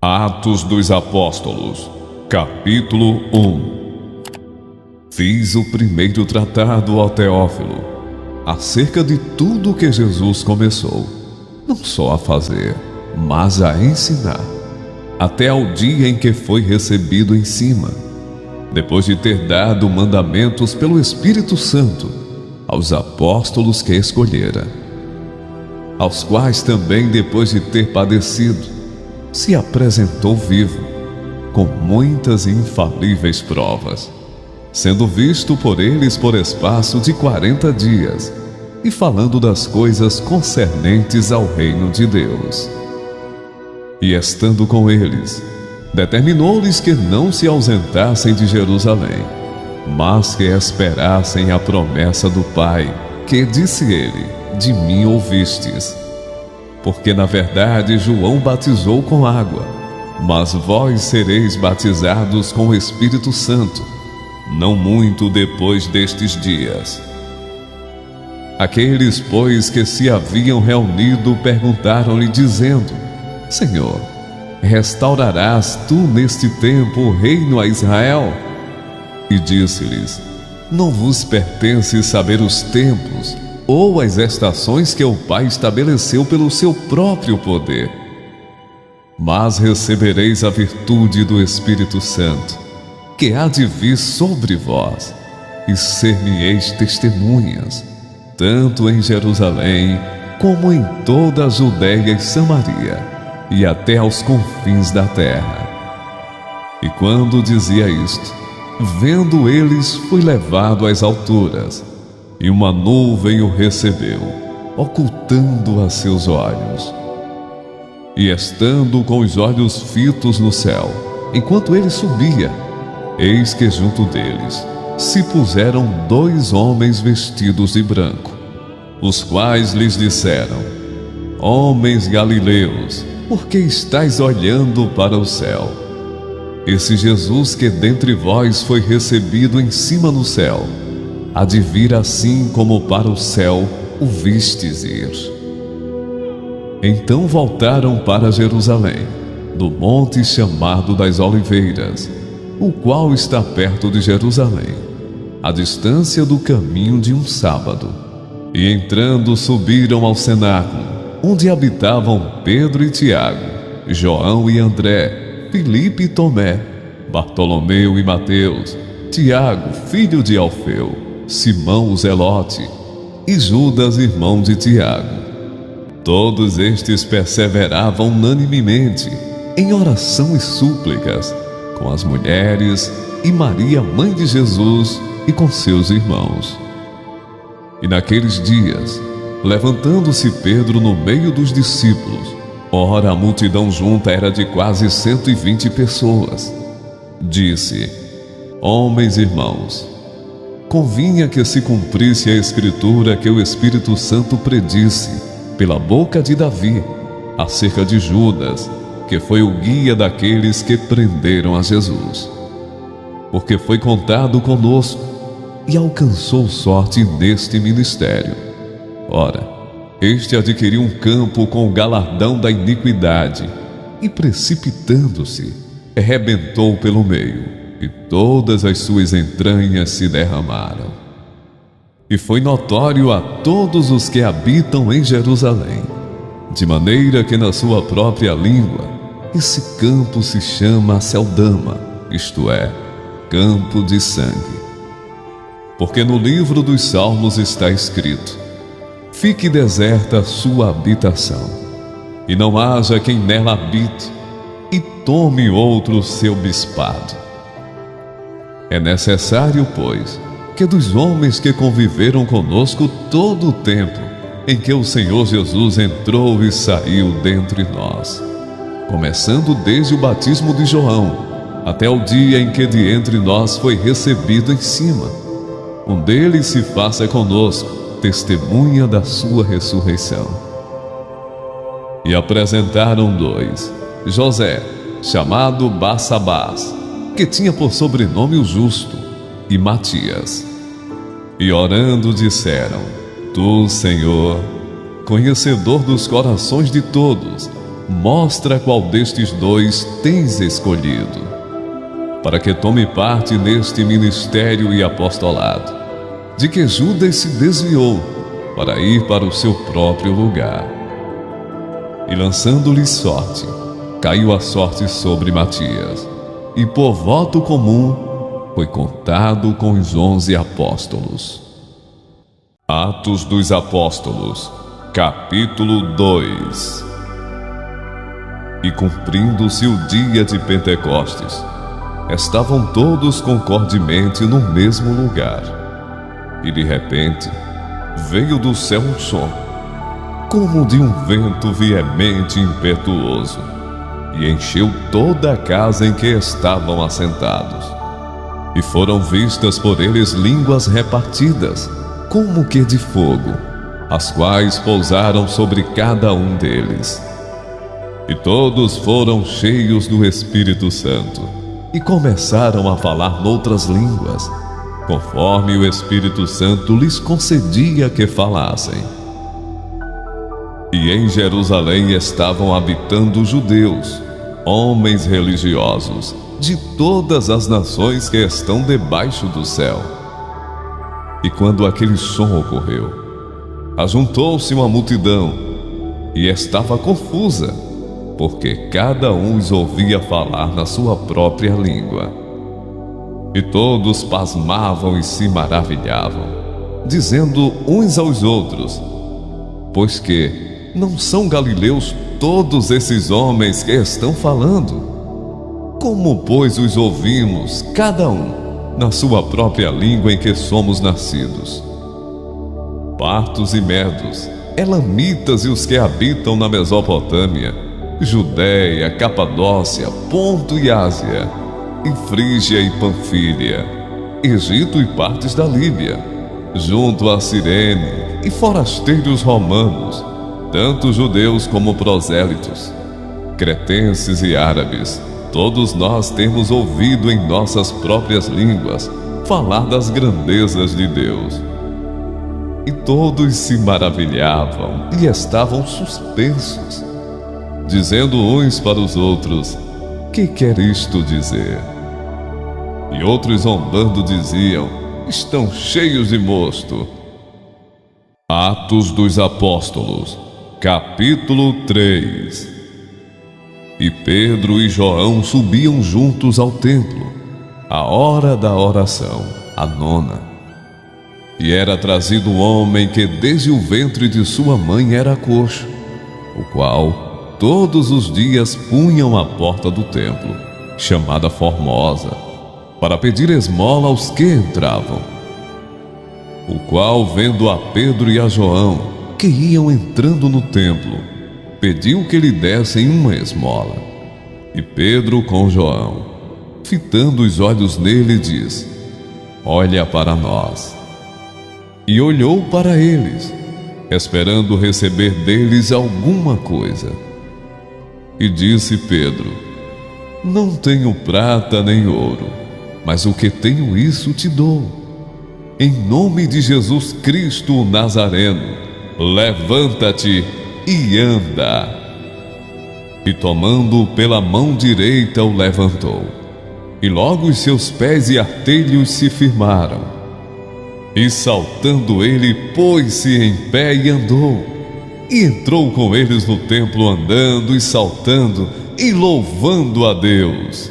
Atos dos Apóstolos, capítulo 1. Fiz o primeiro tratado ao Teófilo, acerca de tudo o que Jesus começou, não só a fazer, mas a ensinar, até ao dia em que foi recebido em cima, depois de ter dado mandamentos pelo Espírito Santo aos apóstolos que escolhera, aos quais também, depois de ter padecido, se apresentou vivo, com muitas e infalíveis provas, sendo visto por eles por espaço de 40 dias, e falando das coisas concernentes ao reino de Deus. E estando com eles, determinou-lhes que não se ausentassem de Jerusalém, mas que esperassem a promessa do Pai, que, disse ele, de mim ouvistes. Porque na verdade João batizou com água, mas vós sereis batizados com o Espírito Santo, não muito depois destes dias. Aqueles, pois, que se haviam reunido perguntaram-lhe, dizendo: Senhor, restaurarás tu neste tempo o reino a Israel? E disse-lhes: Não vos pertence saber os tempos ou as estações que o Pai estabeleceu pelo seu próprio poder. Mas recebereis a virtude do Espírito Santo, que há de vir sobre vós, e ser-me-eis testemunhas, tanto em Jerusalém, como em toda a Judeia e Samaria, e até aos confins da terra. E quando dizia isto, vendo eles, foi levado às alturas, e uma nuvem o recebeu, ocultando a seus olhos. E estando com os olhos fitos no céu, enquanto ele subia, eis que junto deles se puseram 2 homens vestidos de branco, os quais lhes disseram: Homens galileus, por que estáis olhando para o céu? Esse Jesus que dentre vós foi recebido em cima no céu, há de vir assim como para o céu o vistes ir. Então voltaram para Jerusalém, do monte chamado das Oliveiras, o qual está perto de Jerusalém, à distância do caminho de um sábado. E entrando subiram ao cenáculo, onde habitavam Pedro e Tiago, João e André, Filipe e Tomé, Bartolomeu e Mateus, Tiago, filho de Alfeu, Simão o Zelote, e Judas, irmão de Tiago. Todos estes perseveravam unanimemente em oração e súplicas com as mulheres e Maria, mãe de Jesus, e com seus irmãos. E naqueles dias, levantando-se Pedro no meio dos discípulos, ora a multidão junta era de quase 120 pessoas, disse: Homens irmãos, convinha que se cumprisse a Escritura que o Espírito Santo predisse, pela boca de Davi, acerca de Judas, que foi o guia daqueles que prenderam a Jesus. Porque foi contado conosco e alcançou sorte neste ministério. Ora, este adquiriu um campo com o galardão da iniquidade, e precipitando-se, arrebentou pelo meio, e todas as suas entranhas se derramaram. E foi notório a todos os que habitam em Jerusalém, de maneira que na sua própria língua esse campo se chama Aceldama, isto é, campo de sangue. Porque no livro dos Salmos está escrito: Fique deserta a sua habitação, e não haja quem nela habite, e tome outro seu bispado. É necessário, pois, que dos homens que conviveram conosco todo o tempo em que o Senhor Jesus entrou e saiu dentre nós, começando desde o batismo de João, até o dia em que de entre nós foi recebido em cima, um deles se faça conosco testemunha da sua ressurreição. E apresentaram 2, José, chamado Barsabás, que tinha por sobrenome o Justo, e Matias. E orando disseram: Tu, Senhor, conhecedor dos corações de todos, mostra qual destes dois tens escolhido, para que tome parte neste ministério e apostolado, de que Judas se desviou para ir para o seu próprio lugar. E lançando-lhe sorte, caiu a sorte sobre Matias, e por voto comum foi contado com os 11 apóstolos. Atos dos Apóstolos, capítulo 2. E cumprindo-se o dia de Pentecostes, estavam todos concordemente no mesmo lugar. E de repente veio do céu um som, como de um vento veemente e impetuoso, e encheu toda a casa em que estavam assentados. E foram vistas por eles línguas repartidas, como que de fogo, as quais pousaram sobre cada um deles. E todos foram cheios do Espírito Santo, e começaram a falar noutras línguas, conforme o Espírito Santo lhes concedia que falassem. E em Jerusalém estavam habitando judeus, homens religiosos, de todas as nações que estão debaixo do céu. E quando aquele som ocorreu, ajuntou-se uma multidão, e estava confusa, porque cada um os ouvia falar na sua própria língua. E todos pasmavam e se maravilhavam, dizendo uns aos outros: pois que não são galileus todos esses homens que estão falando? Como, pois, os ouvimos, cada um, na sua própria língua em que somos nascidos? Partos e medos, elamitas e os que habitam na Mesopotâmia, Judéia, Capadócia, Ponto e Ásia, e Frígia e Panfília, Egito e partes da Líbia, junto a Cirene, e forasteiros romanos, tanto judeus como prosélitos, cretenses e árabes, todos nós temos ouvido em nossas próprias línguas falar das grandezas de Deus. E todos se maravilhavam e estavam suspensos, dizendo uns para os outros: que quer isto dizer? E outros zombando diziam: estão cheios de mosto. Atos dos Apóstolos, capítulo 3. E Pedro e João subiam juntos ao templo, à hora da oração, a 9ª. E era trazido um homem que desde o ventre de sua mãe era coxo, o qual todos os dias punham à porta do templo, chamada Formosa, para pedir esmola aos que entravam. O qual, vendo a Pedro e a João, que iam entrando no templo, pediu que lhe dessem uma esmola. E Pedro com João, fitando os olhos nele, diz: olha para nós. E olhou para eles, esperando receber deles alguma coisa. E disse Pedro: não tenho prata nem ouro, mas o que tenho isso te dou. Em nome de Jesus Cristo o Nazareno, levanta-te e anda. E tomando-o pela mão direita o levantou, e logo os seus pés e artelhos se firmaram. E saltando ele, pôs-se em pé e andou, e entrou com eles no templo andando e saltando e louvando a Deus.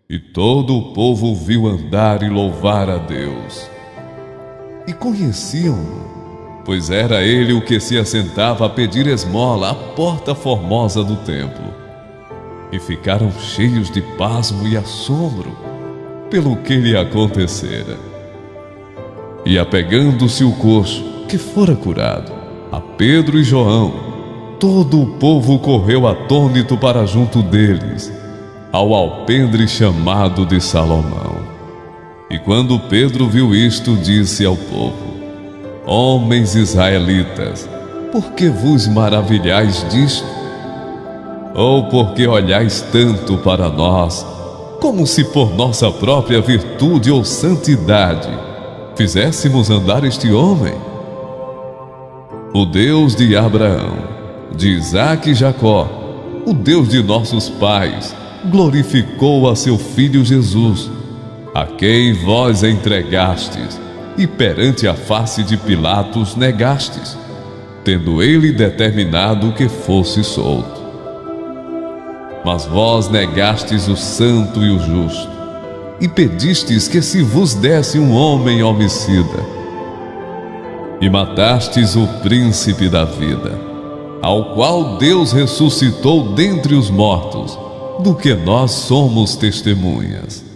E todo o povo viu andar e louvar a Deus. E conheciam-no, pois era ele o que se assentava a pedir esmola à porta formosa do templo. E ficaram cheios de pasmo e assombro pelo que lhe acontecera. E apegando-se o coxo, que fora curado, a Pedro e João, todo o povo correu atônito para junto deles, ao alpendre chamado de Salomão. E quando Pedro viu isto, disse ao povo: homens israelitas, por que vos maravilhais disto? Ou porque olhais tanto para nós, como se por nossa própria virtude ou santidade fizéssemos andar este homem? O Deus de Abraão, de Isaque e Jacó, o Deus de nossos pais, glorificou a seu Filho Jesus, a quem vós entregastes e perante a face de Pilatos negastes, tendo ele determinado que fosse solto. Mas vós negastes o santo e o justo, e pedistes que se vos desse um homem homicida. E matastes o príncipe da vida, ao qual Deus ressuscitou dentre os mortos, do que nós somos testemunhas.